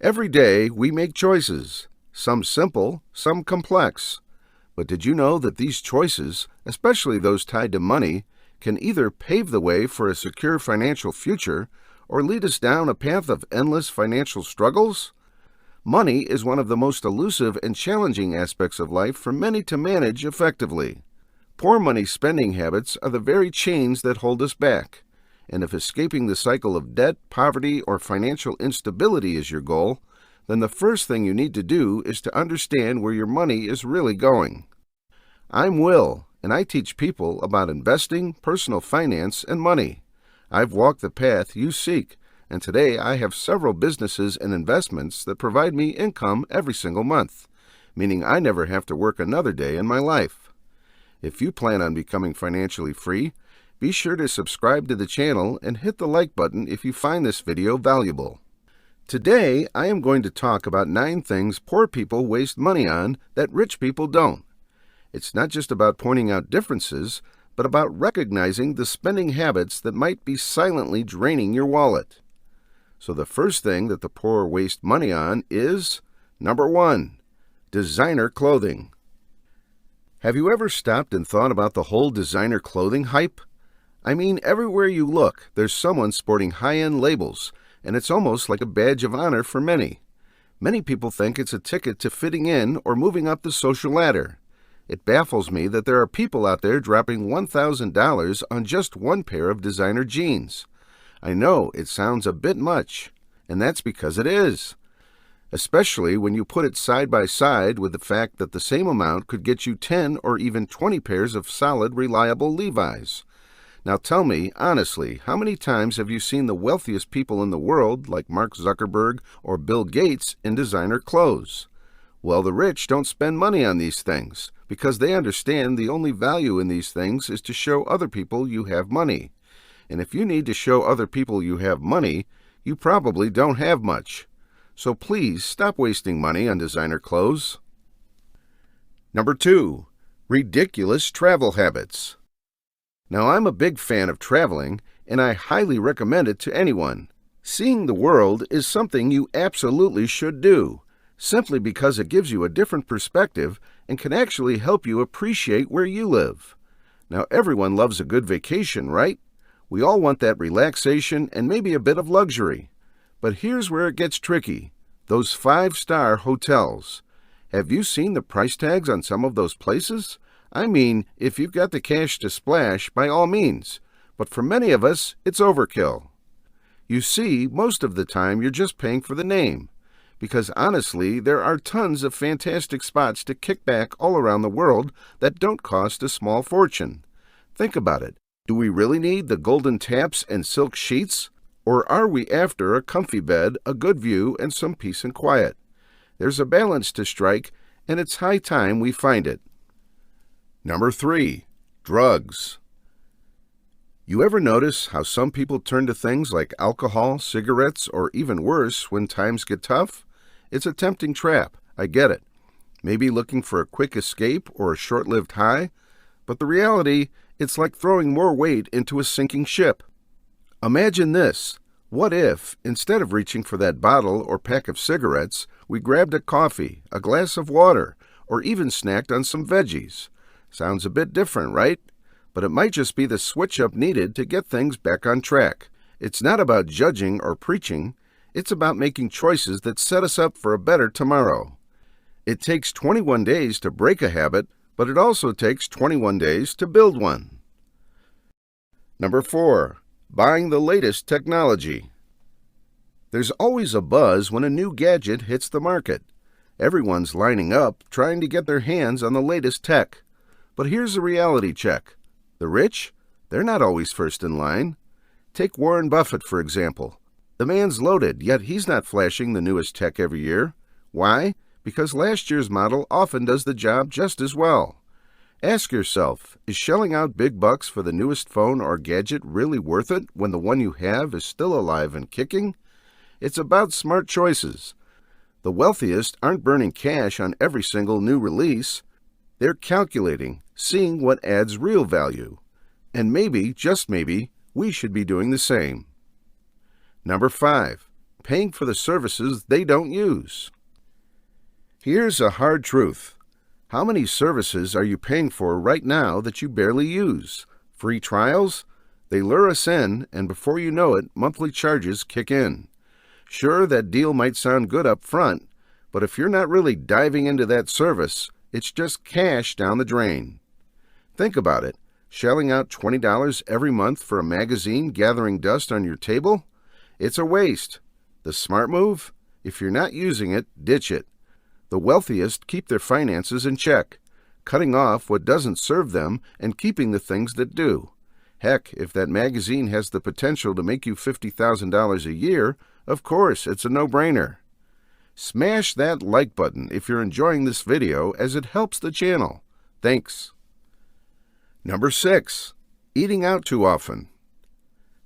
Every day we make choices, some simple, some complex. But did you know that these choices, especially those tied to money, can either pave the way for a secure financial future or lead us down a path of endless financial struggles? Money is one of the most elusive and challenging aspects of life for many to manage effectively. Poor money spending habits are the very chains that hold us back. And if escaping the cycle of debt, poverty, or financial instability is your goal, then the first thing you need to do is to understand where your money is really going. I'm Will, and I teach people about investing, personal finance, and money. I've walked the path you seek, and today I have several businesses and investments that provide me income every single month, meaning I never have to work another day in my life. If you plan on becoming financially free, be sure to subscribe to the channel and hit the like button if you find this video valuable. Today, I am going to talk about 9 things poor people waste money on that rich people don't. It's not just about pointing out differences, but about recognizing the spending habits that might be silently draining your wallet. So the first thing that the poor waste money on is, number 1, designer clothing. Have you ever stopped and thought about the whole designer clothing hype? I mean, everywhere you look, there's someone sporting high-end labels, and it's almost like a badge of honor for many. Many people think it's a ticket to fitting in or moving up the social ladder. It baffles me that there are people out there dropping $1,000 on just one pair of designer jeans. I know it sounds a bit much, and that's because it is. Especially when you put it side by side with the fact that the same amount could get you 10 or even 20 pairs of solid, reliable Levi's. Now tell me, honestly, how many times have you seen the wealthiest people in the world, like Mark Zuckerberg or Bill Gates, in designer clothes? Well, the rich don't spend money on these things, because they understand the only value in these things is to show other people you have money. And if you need to show other people you have money, you probably don't have much. So please stop wasting money on designer clothes. Number 2, ridiculous travel habits. Now, I'm a big fan of traveling, and I highly recommend it to anyone. Seeing the world is something you absolutely should do, simply because it gives you a different perspective and can actually help you appreciate where you live. Now, everyone loves a good vacation, right? We all want that relaxation and maybe a bit of luxury. But here's where it gets tricky. Those 5-star hotels. Have you seen the price tags on some of those places? I mean, if you've got the cash to splash, by all means. But for many of us, it's overkill. You see, most of the time you're just paying for the name. Because honestly, there are tons of fantastic spots to kick back all around the world that don't cost a small fortune. Think about it. Do we really need the golden taps and silk sheets? Or are we after a comfy bed, a good view, and some peace and quiet? There's a balance to strike, and it's high time we find it. Number 3, drugs. You ever notice how some people turn to things like alcohol, cigarettes, or even worse when times get tough? It's a tempting trap, I get it. Maybe looking for a quick escape or a short-lived high, but the reality, it's like throwing more weight into a sinking ship. Imagine this. What if, instead of reaching for that bottle or pack of cigarettes, we grabbed a coffee, a glass of water, or even snacked on some veggies? Sounds a bit different, right? But it might just be the switch-up needed to get things back on track. It's not about judging or preaching. It's about making choices that set us up for a better tomorrow. It takes 21 days to break a habit, but it also takes 21 days to build one. Number 4, buying the latest technology. There's always a buzz when a new gadget hits the market. Everyone's lining up, trying to get their hands on the latest tech. But here's a reality check. The rich? They're not always first in line. Take Warren Buffett, for example. The man's loaded, yet he's not flashing the newest tech every year. Why? Because last year's model often does the job just as well. Ask yourself, is shelling out big bucks for the newest phone or gadget really worth it when the one you have is still alive and kicking? It's about smart choices. The wealthiest aren't burning cash on every single new release. They're calculating, seeing what adds real value. And maybe, just maybe, we should be doing the same. Number 5, paying for the services they don't use. Here's a hard truth. How many services are you paying for right now that you barely use? Free trials? They lure us in, and before you know it, monthly charges kick in. Sure, that deal might sound good up front, but if you're not really diving into that service, it's just cash down the drain. Think about it. Shelling out $20 every month for a magazine gathering dust on your table? It's a waste. The smart move? If you're not using it, ditch it. The wealthiest keep their finances in check, cutting off what doesn't serve them and keeping the things that do. Heck, if that magazine has the potential to make you $50,000 a year, of course, it's a no-brainer. Smash that like button if you're enjoying this video, as it helps the channel. Thanks. Number 6. Eating out too often.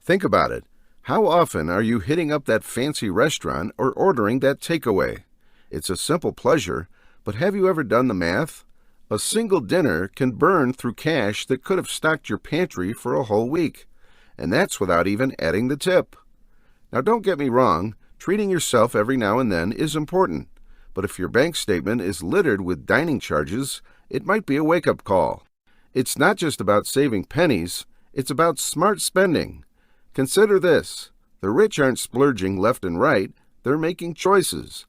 Think about it. How often are you hitting up that fancy restaurant or ordering that takeaway? It's a simple pleasure, but have you ever done the math? A single dinner can burn through cash that could have stocked your pantry for a whole week, and that's without even adding the tip. Now, don't get me wrong, treating yourself every now and then is important, but if your bank statement is littered with dining charges, it might be a wake-up call. It's not just about saving pennies, it's about smart spending. Consider this. The rich aren't splurging left and right, they're making choices.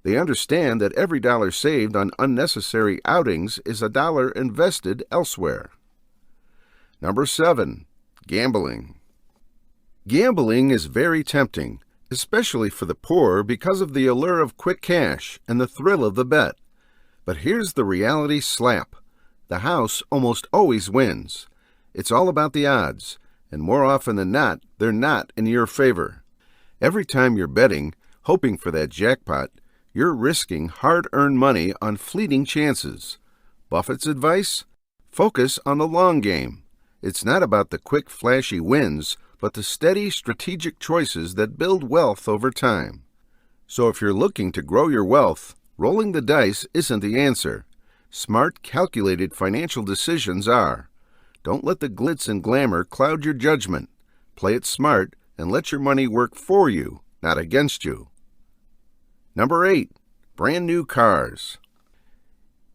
They understand that every dollar saved on unnecessary outings is a dollar invested elsewhere. Number 7. Gambling. Gambling is very tempting, especially for the poor because of the allure of quick cash and the thrill of the bet. But here's the reality slap. The house almost always wins. It's all about the odds, and more often than not, they're not in your favor. Every time you're betting, hoping for that jackpot, you're risking hard-earned money on fleeting chances. Buffett's advice? Focus on the long game. It's not about the quick, flashy wins, but the steady, strategic choices that build wealth over time. So if you're looking to grow your wealth, rolling the dice isn't the answer. Smart, calculated financial decisions are. Don't let the glitz and glamour cloud your judgment. Play it smart and let your money work for you, not against you. Number 8. Brand new cars.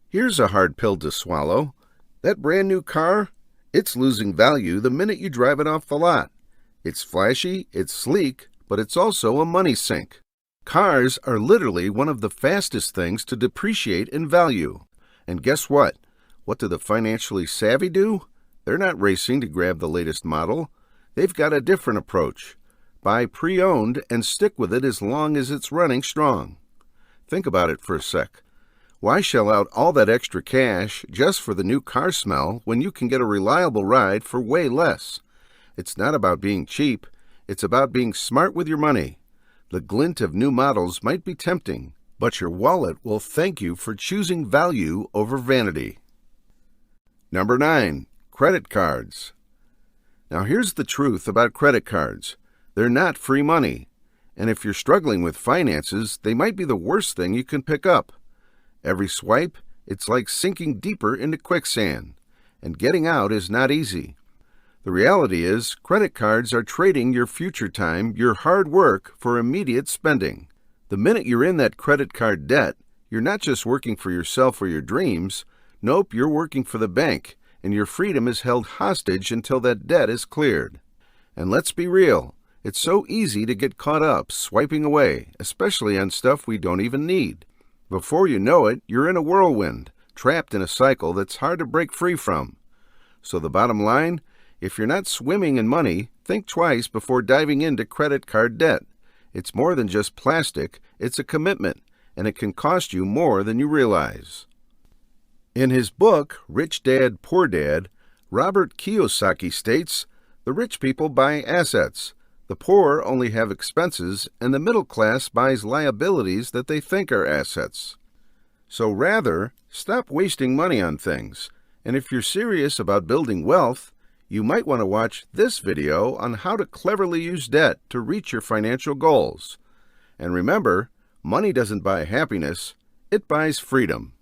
Here's a hard pill to swallow. That brand new car, it's losing value the minute you drive it off the lot. It's flashy, it's sleek, but it's also a money sink. Cars are literally one of the fastest things to depreciate in value. And guess what? What do the financially savvy do? They're not racing to grab the latest model. They've got a different approach. Buy pre-owned and stick with it as long as it's running strong. Think about it for a sec. Why shell out all that extra cash just for the new car smell when you can get a reliable ride for way less? It's not about being cheap. It's about being smart with your money. The glint of new models might be tempting, but your wallet will thank you for choosing value over vanity. Number 9. Credit cards. Now here's the truth about credit cards. They're not free money, and if you're struggling with finances, they might be the worst thing you can pick up. Every swipe, it's like sinking deeper into quicksand, and getting out is not easy. The reality is, credit cards are trading your future time, your hard work, for immediate spending. The minute you're in that credit card debt, you're not just working for yourself or your dreams. Nope, you're working for the bank, and your freedom is held hostage until that debt is cleared. And let's be real. It's so easy to get caught up swiping away, especially on stuff we don't even need. Before you know it, you're in a whirlwind, trapped in a cycle that's hard to break free from. So the bottom line, if you're not swimming in money, think twice before diving into credit card debt. It's more than just plastic, it's a commitment, and it can cost you more than you realize. In his book, Rich Dad, Poor Dad, Robert Kiyosaki states, "The rich people buy assets. The poor only have expenses, and the middle class buys liabilities that they think are assets." So rather, stop wasting money on things. And if you're serious about building wealth, you might want to watch this video on how to cleverly use debt to reach your financial goals. And remember, money doesn't buy happiness, it buys freedom.